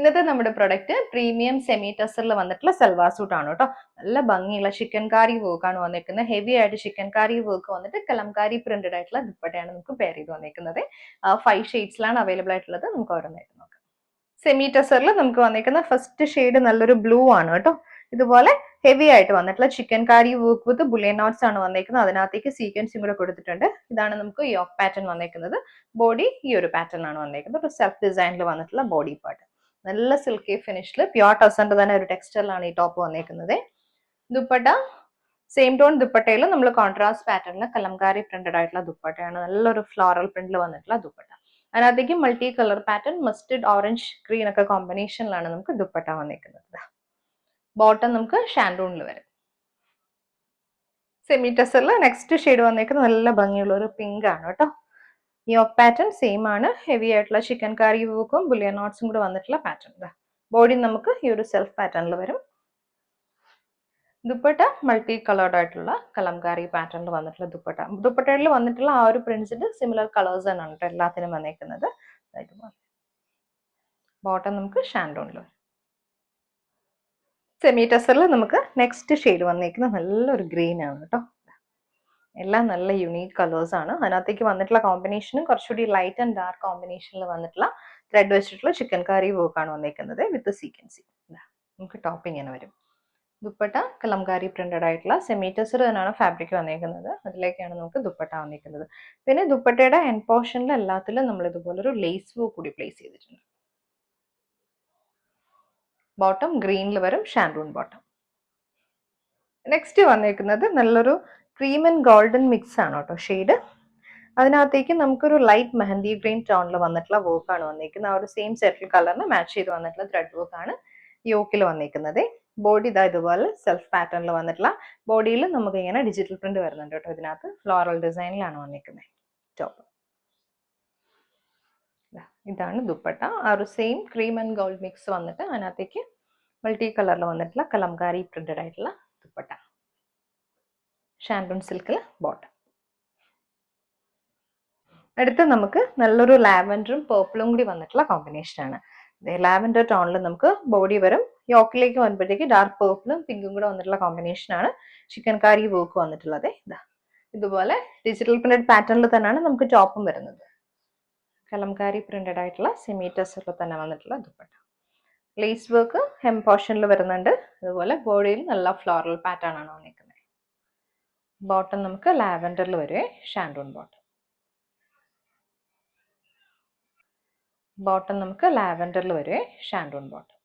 ഇന്നത്തെ നമ്മുടെ product premium semi ടസറിൽ വന്നിട്ടുള്ള സൽവാർ സൂട്ട് ആണ് കേട്ടോ. നല്ല ഭംഗിയുള്ള ചിക്കൻ കാരി വർക്ക് ആണ് വന്നിരിക്കുന്നത്. ഹെവി ആയിട്ട് ചിക്കൻ കാരി വർക്ക് വന്നിട്ട് കലംകാരി പ്രിന്റഡ് ആയിട്ടുള്ള ദുപ്പട്ടയാണ് നമുക്ക് പെയർ ചെയ്ത് വന്നിരിക്കുന്നത്. 5 ഷെയ്ഡ്സിലാണ് അവൈലബിൾ ആയിട്ടുള്ളത്. നമുക്ക് ഓരോന്നായിട്ട് നോക്കാം. സെമി ടസറിൽ നമുക്ക് വന്നിരിക്കുന്ന ഫസ്റ്റ് ഷെയ്ഡ് നല്ലൊരു ബ്ലൂ ആണ് കേട്ടോ. ഇതുപോലെ ഹെവി ആയിട്ട് വന്നിട്ടുള്ള chicken Carrie work with bullion notes ആണ് വന്നിരിക്കുന്നത്. അതിനകത്തേക്ക് സീക്വൻസും കൂടെ കൊടുത്തിട്ടുണ്ട്. ഇതാണ് നമുക്ക് യോക്ക് പാറ്റേൺ വന്നിരിക്കുന്നത്. ബോഡി ഈ ഒരു പാറ്റേൺ ആണ് വന്നിരിക്കുന്നത്. ഒരു സെൽഫ് ഡിസൈനിൽ വന്നിട്ടുള്ള ബോഡി പാർട്ട്. നല്ല സിൽക്കി ഫിനിഷിൽ പ്യുവർ ടസറിന്റെ തന്നെ ഒരു ടെക്സ്റ്റൈലാണ് ഈ ടോപ്പ് വന്നിരിക്കുന്നത്. ദുപ്പട്ട സെയിം ടോൺ ദുപ്പട്ടയിൽ നമ്മൾ കോൺട്രാസ്റ്റ് പാറ്റേണിൽ കലംകാരി പ്രിന്റഡ് ആയിട്ടുള്ള ദുപ്പട്ടയാണ്. നല്ലൊരു ഫ്ലോറൽ പ്രിന്റിൽ വന്നിട്ടുള്ള ദുപ്പട്ട. അതിനകത്തേക്ക് multi colour pattern mustard orange green ഒക്കെ കോമ്പിനേഷനിലാണ് നമുക്ക് ദുപ്പട്ട വന്നിരിക്കുന്നത്. ബോട്ടം നമുക്ക് ഷാൻഡൂണിൽ വരും. സെമി ടസറിൽ നെക്സ്റ്റ് ഷെയ്ഡ് വന്നിരിക്കുന്നത് നല്ല ഭംഗിയുള്ള ഒരു പിങ്ക് ആണ് കേട്ടോ. യോക്ക് പാറ്റേൺ സെയിം ആണ്. ഹെവി ആയിട്ടുള്ള ചിക്കൻ കറി വർക്കും ബുള്ളിയൻ നോട്ട്സും കൂടെ വന്നിട്ടുള്ള പാറ്റേൺ. ബോഡി നമുക്ക് ഈ ഒരു സെൽഫ് പാറ്റേണിൽ വരും. ദുപ്പട്ട മൾട്ടി കളേർഡ് ആയിട്ടുള്ള കലംകാരി പാറ്റേണിൽ വന്നിട്ടുള്ള ദുപ്പട്ട. ദുപ്പട്ടയിൽ വന്നിട്ടുള്ള ആ ഒരു പ്രിന്റ്സിന്റെ സിമിലർ കളേഴ്സ് തന്നെയാണ് കേട്ടോ എല്ലാത്തിനും വന്നേക്കുന്നത്. ബോട്ടം നമുക്ക് ഷാൻഡോണിൽ വരും. സെമി ടസറിൽ നമുക്ക് നെക്സ്റ്റ് ഷെയ്ഡ് വന്നേക്കുന്നത് നല്ലൊരു ഗ്രീൻ ആണ് കേട്ടോ. എല്ലാം നല്ല യുണീക്ക് കളേഴ്സ് ആണ്. അതിനകത്തേക്ക് വന്നിട്ടുള്ള കോമ്പിനേഷനും കുറച്ചുകൂടി ലൈറ്റ് ആൻഡ് ഡാർക്ക് കോമ്പിനേഷനിൽ വന്നിട്ടുള്ള ത്രെഡ് വെച്ചിട്ടുള്ള ചിക്കൻ കറി വർക്കാണ് വന്നിരിക്കുന്നത് വിത്ത് സീക്വൻസി. നമുക്ക് ടോപ്പ് ഇങ്ങനെ വരും. ദുപ്പട്ട കലംകാരി പ്രിന്റഡ് ആയിട്ടുള്ള സെമി ടസർ തന്നെയാണ് ഫാബ്രിക് വന്നിരിക്കുന്നത്. അതിലേക്കാണ് നമുക്ക് ദുപ്പട്ട വന്നിരിക്കുന്നത്. പിന്നെ ദുപ്പട്ടയുടെ എൻഡ് പോർഷനിൽ എല്ലാത്തിലും നമ്മൾ ഇതുപോലൊരു ലേസ് വർക്ക് കൂടി പ്ലേസ് ചെയ്തിട്ടുണ്ട്. ബോട്ടം ഗ്രീനിൽ വരും, ഷാൻഡൂൺ ബോട്ടം. നെക്സ്റ്റ് വന്നിരിക്കുന്നത് നല്ലൊരു ക്രീം ആൻഡ് ഗോൾഡൻ മിക്സ് ആണ് കേട്ടോ ഷെയ്ഡ്. അതിനകത്തേക്ക് നമുക്കൊരു ലൈറ്റ് മെഹന്തി ഗ്രീൻ ടോണിൽ വന്നിട്ടുള്ള വർക്കാണ് വന്നിരിക്കുന്നത്. ആ ഒരു സെയിം സെറ്റിൽ കളറിന് മാച്ച് ചെയ്ത് വന്നിട്ടുള്ള ത്രെഡ് വർക്കാണ് യോക്കിൽ വന്നിരിക്കുന്നത്. ബോഡി ഇതാ ഇതുപോലെ സെൽഫ് പാറ്റേണിൽ വന്നിട്ടുള്ള ബോഡിയിൽ നമുക്ക് ഇങ്ങനെ ഡിജിറ്റൽ പ്രിന്റ് വരുന്നുണ്ട് കേട്ടോ. ഇതിനകത്ത് ഫ്ലോറൽ ഡിസൈനിലാണ് വന്നിരിക്കുന്നത് ടോപ്പ്. ഇതാണ് ദുപ്പട്ട. ആ ഒരു same cream and gold mix വന്നിട്ട് അതിനകത്തേക്ക് മൾട്ടി കളറിൽ വന്നിട്ടുള്ള കലംകാരി പ്രിന്റഡ് ആയിട്ടുള്ള ദുപ്പട്ട. ഷാൻഡൂൺ സിൽക്കിൽ ബോട്ടം. അടുത്ത് നമുക്ക് നല്ലൊരു ലാവൻഡറും പേർപ്പിളും കൂടി വന്നിട്ടുള്ള കോമ്പിനേഷൻ ആണ്. ലാവൻഡർ ടോണിൽ നമുക്ക് ബോഡി വരും. യോക്കിലേക്ക് വരുമ്പോഴത്തേക്ക് ഡാർക്ക് പേർപ്പിളും പിങ്കും കൂടെ വന്നിട്ടുള്ള കോമ്പിനേഷൻ ആണ് ചിക്കൻ കാരി വർക്ക് വന്നിട്ടുള്ളത്. ഇതുപോലെ ഡിജിറ്റൽ പ്രിന്റഡ് പാറ്റേണിൽ തന്നെയാണ് നമുക്ക് ടോപ്പും വരുന്നത്. കലംകാരി പ്രിന്റഡ് ആയിട്ടുള്ള സെമി ടസറിൽ തന്നെ വന്നിട്ടുള്ള ദുപ്പട്ട. ലേസ് വർക്ക് ഹെം പോർഷനിൽ വരുന്നുണ്ട്. അതുപോലെ ബോഡിയിൽ നല്ല ഫ്ലോറൽ പാറ്റേൺ ആണ് വന്നിരിക്കുന്നത്. ബോട്ടം നമുക്ക് ലാവൻഡറിൽ വരുവേ, ഷാൻഡൂൺ ബോട്ടം. ബോട്ടം നമുക്ക് ലാവൻഡറിൽ വരുവേ, ഷാൻഡൂൺ ബോട്ടം.